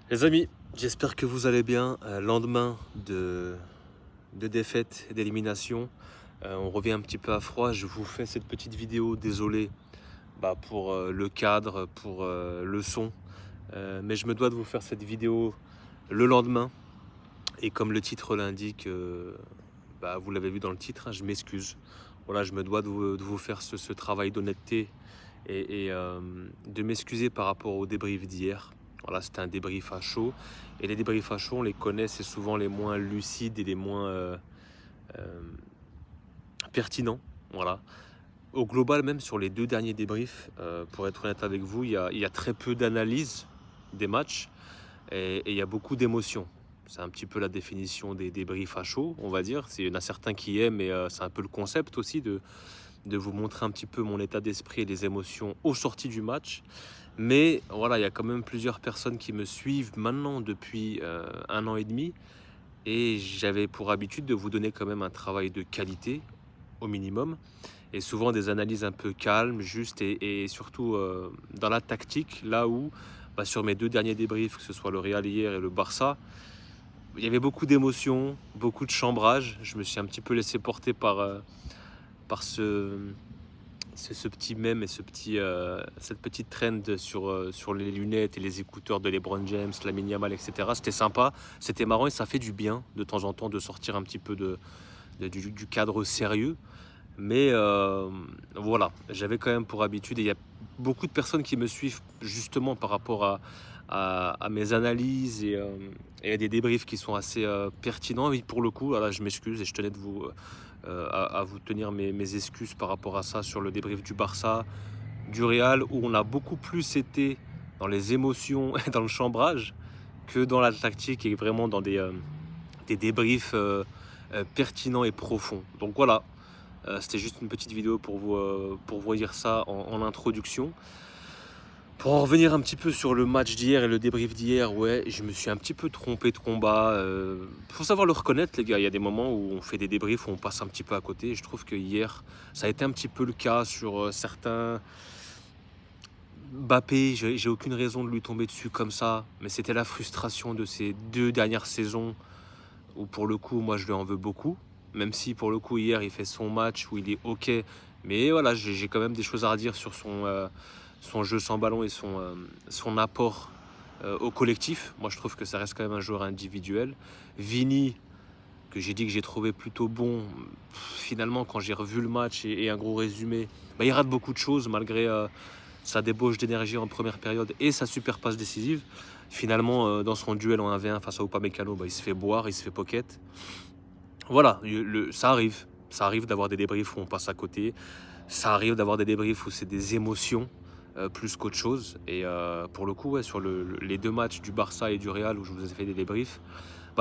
Les amis, j'espère que vous allez bien. Lendemain de défaite et d'élimination, on revient un petit peu à froid. Je vous fais cette petite vidéo, désolé pour le cadre, pour le son. Mais je me dois de vous faire cette vidéo le lendemain. Et comme le titre l'indique, vous l'avez vu dans le titre, hein, je m'excuse. Voilà, je me dois de vous faire ce travail d'honnêteté et de m'excuser par rapport au débrief d'hier. Voilà, c'était un débrief à chaud. Et les débriefs à chaud, on les connaît, c'est souvent les moins lucides et les moins euh, pertinents. Voilà. Au global, même sur les deux derniers débriefs, pour être honnête avec vous, il y a très peu d'analyse des matchs et il y a beaucoup d'émotions. C'est un petit peu la définition des débriefs à chaud, on va dire. Il y en a certains qui aiment, mais c'est un peu le concept aussi de vous montrer un petit peu mon état d'esprit et les émotions aux sorties du match. Mais voilà, il y a quand même plusieurs personnes qui me suivent maintenant depuis 1 an et demi. Et j'avais pour habitude de vous donner quand même un travail de qualité au minimum. Et souvent des analyses un peu calmes, justes et surtout dans la tactique, là où sur mes deux derniers débriefs, que ce soit le Real hier et le Barça, il y avait beaucoup d'émotions, beaucoup de chambrage. Je me suis un petit peu laissé porter par ce petit mème et cette petite trend sur les lunettes et les écouteurs de LeBron James, Lamine Yamal, etc. C'était sympa, c'était marrant et ça fait du bien de temps en temps de sortir un petit peu du cadre sérieux. Mais voilà, j'avais quand même pour habitude, et il y a beaucoup de personnes qui me suivent justement par rapport à mes analyses et à des débriefs qui sont assez pertinents. Et pour le coup, voilà, je m'excuse et je tenais à vous tenir mes excuses par rapport à ça sur le débrief du Barça, du Real, où on a beaucoup plus été dans les émotions et dans le chambrage que dans la tactique et vraiment dans des débriefs pertinents et profonds. Donc voilà, c'était juste une petite vidéo pour vous dire ça en introduction. Pour en revenir un petit peu sur le match d'hier et le débrief d'hier, ouais, je me suis un petit peu trompé de combat. Faut savoir le reconnaître, les gars. Il y a des moments où on fait des débriefs où on passe un petit peu à côté. Et je trouve que hier, ça a été un petit peu le cas sur certains. Mbappé, j'ai aucune raison de lui tomber dessus comme ça, mais c'était la frustration de ces deux dernières saisons où pour le coup, moi je lui en veux beaucoup. Même si pour le coup hier il fait son match où il est ok, mais voilà, j'ai quand même des choses à redire sur son jeu sans ballon et son apport au collectif. Moi je trouve que ça reste quand même un joueur individuel. Vini, que j'ai dit que j'ai trouvé plutôt bon, finalement quand j'ai revu le match et un gros résumé, il rate beaucoup de choses malgré sa débauche d'énergie en première période et sa super passe décisive. Finalement, dans son duel en 1v1 face à Upamecano, il se fait boire, il se fait pocket. Voilà, ça arrive. Ça arrive d'avoir des débriefs où on passe à côté. Ça arrive d'avoir des débriefs où c'est des émotions plus qu'autre chose. Et pour le coup, ouais, sur les deux matchs du Barça et du Real où je vous ai fait des débriefs,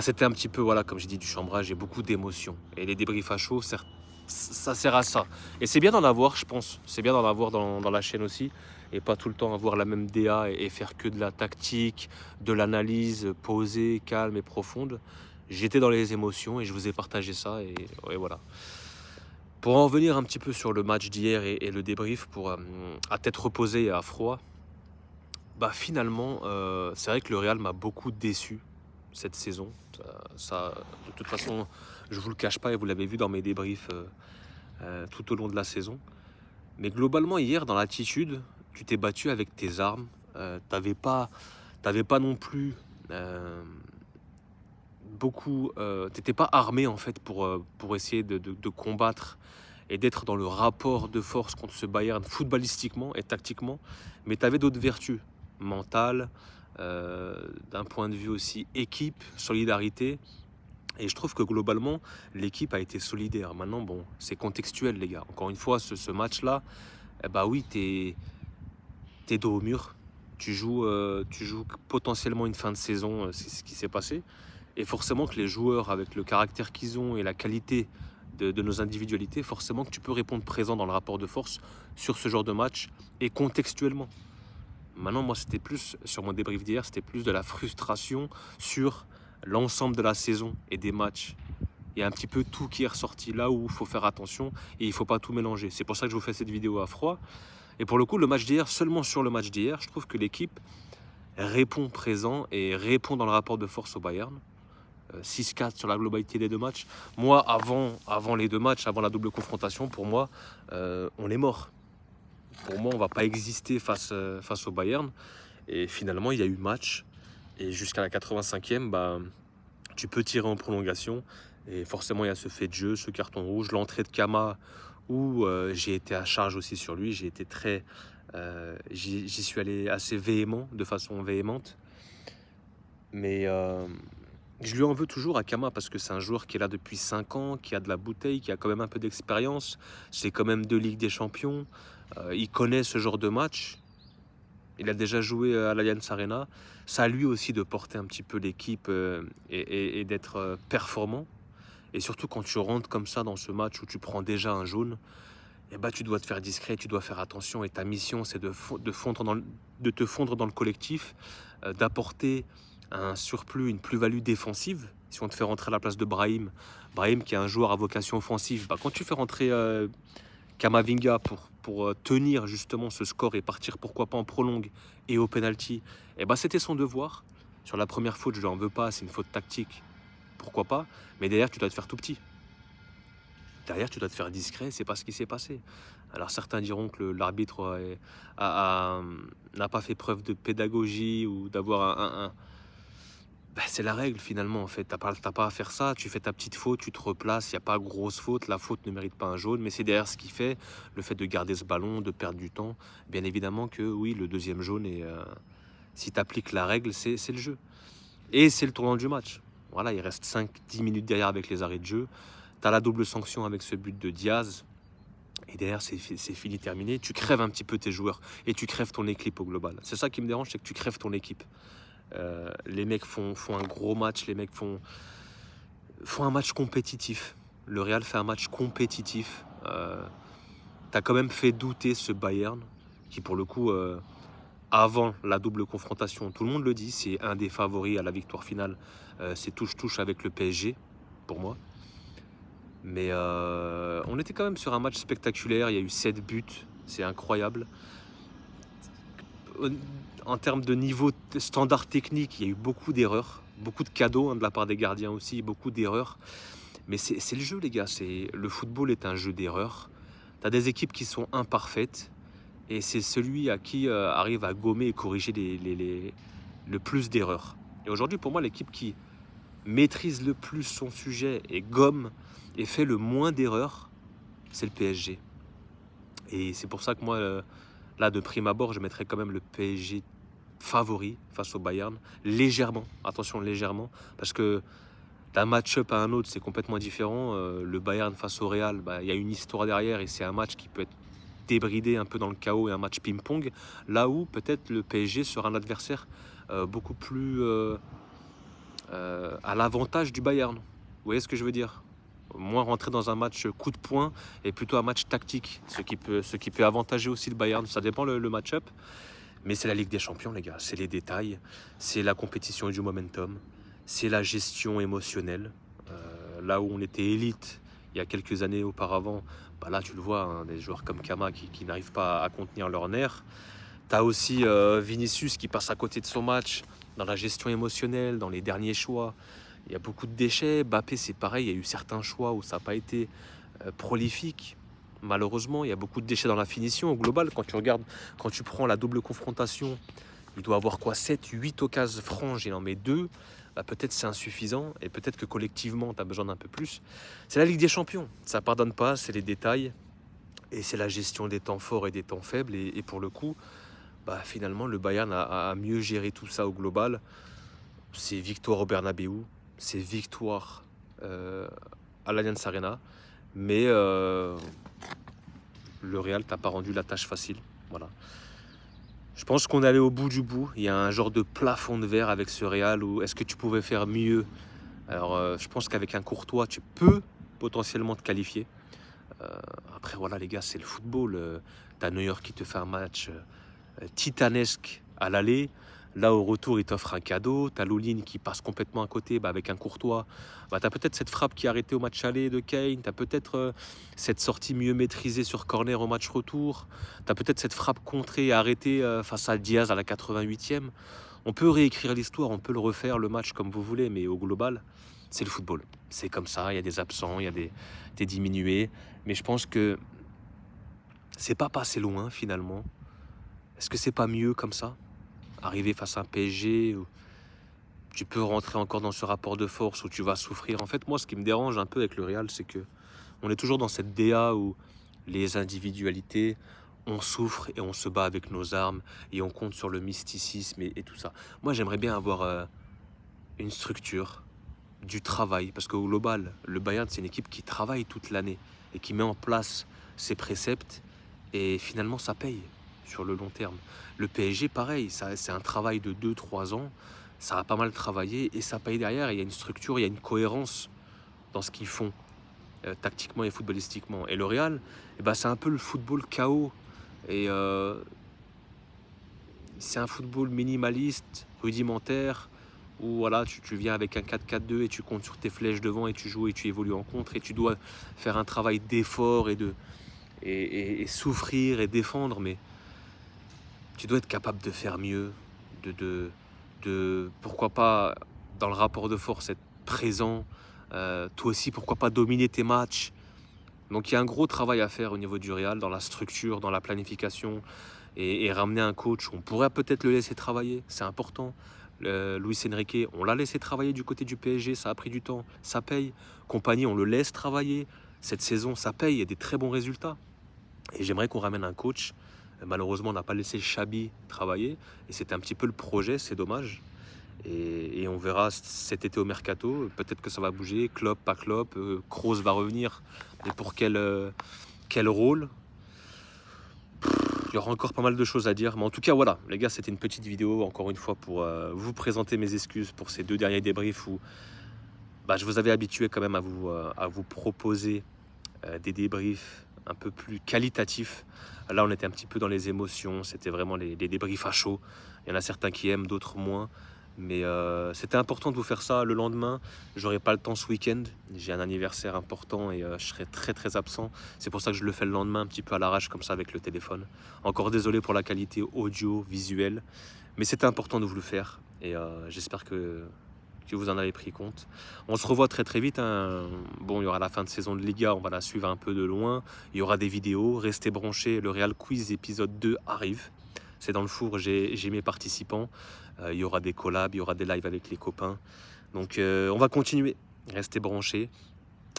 c'était un petit peu, voilà, comme j'ai dit, du chambrage et beaucoup d'émotions. Et les débriefs à chaud, ça sert à ça. Et c'est bien d'en avoir, je pense. C'est bien d'en avoir dans la chaîne aussi. Et pas tout le temps avoir la même DA et faire que de la tactique, de l'analyse posée, calme et profonde. J'étais dans les émotions et je vous ai partagé ça. Et voilà. Pour en revenir un petit peu sur le match d'hier et le débrief, à tête reposée et à froid, finalement, c'est vrai que le Real m'a beaucoup déçu cette saison. De toute façon, je vous le cache pas et vous l'avez vu dans mes débriefs tout au long de la saison. Mais globalement, hier, dans l'attitude, tu t'es battu avec tes armes. T'avais pas non plus beaucoup. T'étais pas armé en fait pour essayer de combattre et d'être dans le rapport de force contre ce Bayern footballistiquement et tactiquement. Mais tu avais d'autres vertus mentales, d'un point de vue aussi équipe, solidarité. Et je trouve que globalement, l'équipe a été solidaire. Maintenant, bon, c'est contextuel, les gars. Encore une fois, ce match-là, oui, t'es dos au mur. Tu joues potentiellement une fin de saison, c'est ce qui s'est passé. Et forcément que les joueurs, avec le caractère qu'ils ont et la qualité de nos individualités, forcément que tu peux répondre présent dans le rapport de force sur ce genre de match et contextuellement. Maintenant, moi, c'était plus, sur mon débrief d'hier, c'était plus de la frustration sur l'ensemble de la saison et des matchs. Il y a un petit peu tout qui est ressorti là où il faut faire attention et il ne faut pas tout mélanger. C'est pour ça que je vous fais cette vidéo à froid. Et pour le coup, le match d'hier, seulement sur le match d'hier, je trouve que l'équipe répond présent et répond dans le rapport de force au Bayern. 6-4 sur la globalité des deux matchs. Moi, avant les deux matchs, avant la double confrontation, pour moi, on est mort. Pour moi, on ne va pas exister face au Bayern. Et finalement, il y a eu match. Et jusqu'à la 85e, bah, tu peux tirer en prolongation. Et forcément, il y a ce fait de jeu, ce carton rouge, l'entrée de Kama, où j'ai été à charge aussi sur lui. J'ai été j'y suis allé assez véhément, de façon véhémente. Mais je lui en veux toujours à Kama parce que c'est un joueur qui est là depuis 5 ans, qui a de la bouteille, qui a quand même un peu d'expérience. C'est quand même 2 Ligues des Champions. Il connaît ce genre de match. Il a déjà joué à l'Allianz Arena. Ça à lui aussi de porter un petit peu l'équipe et d'être performant. Et surtout quand tu rentres comme ça dans ce match où tu prends déjà un jaune, eh ben, tu dois te faire discret, tu dois faire attention. Et ta mission, c'est de te fondre dans le collectif, d'apporter un surplus, une plus-value défensive. Si on te fait rentrer à la place de Brahim qui est un joueur à vocation offensive, bah, quand tu fais rentrer Kamavinga pour tenir justement ce score et partir pourquoi pas en prolongue et au penalty, et bah, c'était son devoir. Sur la première faute, je lui en veux pas, c'est une faute tactique, pourquoi pas, mais derrière tu dois te faire tout petit. Derrière tu dois te faire discret, c'est pas ce qui s'est passé. Alors certains diront que l'arbitre n'a pas fait preuve de pédagogie ou d'avoir bah, c'est la règle finalement en fait, t'as pas à faire ça, tu fais ta petite faute, tu te replaces, il n'y a pas grosse faute, la faute ne mérite pas un jaune, mais c'est derrière ce qui fait, le fait de garder ce ballon, de perdre du temps, bien évidemment que oui, le deuxième jaune, si tu appliques la règle, c'est le jeu. Et c'est le tournant du match. Voilà, il reste 5-10 minutes derrière avec les arrêts de jeu, tu as la double sanction avec ce but de Diaz, et derrière c'est fini, terminé, tu crèves un petit peu tes joueurs, et tu crèves ton équipe au global. C'est ça qui me dérange, c'est que tu crèves ton équipe. Les mecs font un gros match, les mecs font un match compétitif. Le Real fait un match compétitif. T'as quand même fait douter ce Bayern, qui pour le coup, avant la double confrontation, tout le monde le dit, c'est un des favoris à la victoire finale. C'est touche-touche avec le PSG, pour moi. Mais on était quand même sur un match spectaculaire, il y a eu 7 buts, c'est incroyable. En termes de niveau standard technique, il y a eu beaucoup d'erreurs, beaucoup de cadeaux de la part des gardiens aussi, beaucoup d'erreurs. Mais c'est le jeu, les gars. Le football est un jeu d'erreurs. Tu as des équipes qui sont imparfaites et c'est celui à qui arrive à gommer et corriger le plus d'erreurs. Et aujourd'hui, pour moi, l'équipe qui maîtrise le plus son sujet et gomme et fait le moins d'erreurs, c'est le PSG. Et c'est pour ça que moi, là, de prime abord, je mettrais quand même le PSG favori face au Bayern, légèrement, attention légèrement, parce que d'un match-up à un autre, c'est complètement différent. Le Bayern face au Real, bah, y a une histoire derrière et c'est un match qui peut être débridé un peu dans le chaos et un match ping-pong, là où peut-être le PSG sera un adversaire beaucoup plus à l'avantage du Bayern. Vous voyez ce que je veux dire? Moins rentrer dans un match coup de poing et plutôt un match tactique, ce qui peut avantager aussi le Bayern. Ça dépend le match-up. Mais c'est la Ligue des Champions, les gars. C'est les détails, c'est la compétition et du momentum, c'est la gestion émotionnelle. Là où on était élite il y a quelques années auparavant, bah là, tu le vois, hein, des joueurs comme Kama qui n'arrivent pas à contenir leur nerfs. Tu as aussi Vinicius qui passe à côté de son match dans la gestion émotionnelle, dans les derniers choix. Il y a beaucoup de déchets. Mbappé, c'est pareil. Il y a eu certains choix où ça n'a pas été prolifique. Malheureusement, il y a beaucoup de déchets dans la finition. Au global, quand tu prends la double confrontation, il doit avoir quoi, 7, 8 occasions franches, il en met 2. Bah, peut-être c'est insuffisant et peut-être que collectivement, tu as besoin d'un peu plus. C'est la Ligue des Champions. Ça ne pardonne pas, c'est les détails. Et c'est la gestion des temps forts et des temps faibles. Et pour le coup, bah, finalement, le Bayern a mieux géré tout ça au global. C'est victoire au Bernabeu, c'est victoire à l'Allianz Arena. Mais le Real t'a pas rendu la tâche facile. Voilà. Je pense qu'on est allé au bout du bout. Il y a un genre de plafond de verre avec ce Real où est-ce que tu pouvais faire mieux? Alors je pense qu'avec un Courtois, tu peux potentiellement te qualifier. Après voilà les gars, c'est le football. T'as New York qui te fait un match titanesque à l'aller. Là, au retour, il t'offre un cadeau. T'as Lunin qui passe complètement à côté avec un Courtois. T'as peut-être cette frappe qui est arrêtée au match aller de Kane. T'as peut-être cette sortie mieux maîtrisée sur corner au match retour. T'as peut-être cette frappe contrée et arrêtée face à Diaz à la 88e. On peut réécrire l'histoire, on peut le refaire, le match comme vous voulez, mais au global, c'est le football. C'est comme ça, il y a des absents, il y a des diminués. Mais je pense que c'est pas passé loin finalement. Est-ce que c'est pas mieux comme ça? Arriver face à un PSG où tu peux rentrer encore dans ce rapport de force où tu vas souffrir. En fait, moi, ce qui me dérange un peu avec le Real, c'est que on est toujours dans cette DA où les individualités, on souffre et on se bat avec nos armes et on compte sur le mysticisme et tout ça. Moi, j'aimerais bien avoir une structure, du travail, parce qu'au global, le Bayern, c'est une équipe qui travaille toute l'année et qui met en place ses préceptes et finalement, ça paye sur le long terme. Le PSG, pareil, c'est un travail de 2-3 ans, ça a pas mal travaillé et ça paye derrière. Il y a une structure, il y a une cohérence dans ce qu'ils font, tactiquement et footballistiquement. Et le Real, eh ben, c'est un peu le football chaos. Et c'est un football minimaliste, rudimentaire, où voilà, tu viens avec un 4-4-2 et tu comptes sur tes flèches devant et tu joues et tu évolues en contre et tu dois faire un travail d'effort et souffrir et défendre, mais tu dois être capable de faire mieux, pourquoi pas dans le rapport de force être présent, toi aussi pourquoi pas dominer tes matchs. Donc il y a un gros travail à faire au niveau du Real, dans la structure, dans la planification, et ramener un coach, on pourrait peut-être le laisser travailler, c'est important. Luis Enrique, on l'a laissé travailler du côté du PSG, ça a pris du temps, ça paye. Compagnie, on le laisse travailler, cette saison ça paye, il y a des très bons résultats. Et j'aimerais qu'on ramène un coach. Malheureusement, on n'a pas laissé Xabi travailler, et c'était un petit peu le projet, c'est dommage. Et on verra cet été au mercato, peut-être que ça va bouger, Klopp, pas Klopp, Kroos va revenir, mais pour quel rôle? Il y aura encore pas mal de choses à dire, mais en tout cas voilà, les gars, c'était une petite vidéo, encore une fois, pour vous présenter mes excuses pour ces 2 derniers débriefs où je vous avais habitué quand même à vous proposer des débriefs un peu plus qualitatifs. Là, on était un petit peu dans les émotions, c'était vraiment les débriefs à chaud. Il y en a certains qui aiment, d'autres moins. Mais c'était important de vous faire ça le lendemain. J'aurai pas le temps ce week-end. J'ai un anniversaire important et je serai très très absent. C'est pour ça que je le fais le lendemain, un petit peu à l'arrache comme ça avec le téléphone. Encore désolé pour la qualité audio, visuelle. Mais c'était important de vous le faire. Et j'espère que vous en avez pris compte. On se revoit très très vite, hein. Bon, il y aura la fin de saison de Liga, on va la suivre un peu de loin. Il y aura des vidéos, restez branchés. Le Real Quiz épisode 2 arrive. C'est dans le four, j'ai mes participants. Il y aura des collabs, il y aura des lives avec les copains. Donc on va continuer, restez branchés.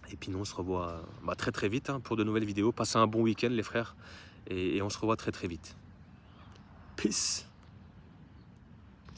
Et puis nous on se revoit très très vite, hein, pour de nouvelles vidéos. Passez un bon week-end les frères. Et on se revoit très très vite. Peace.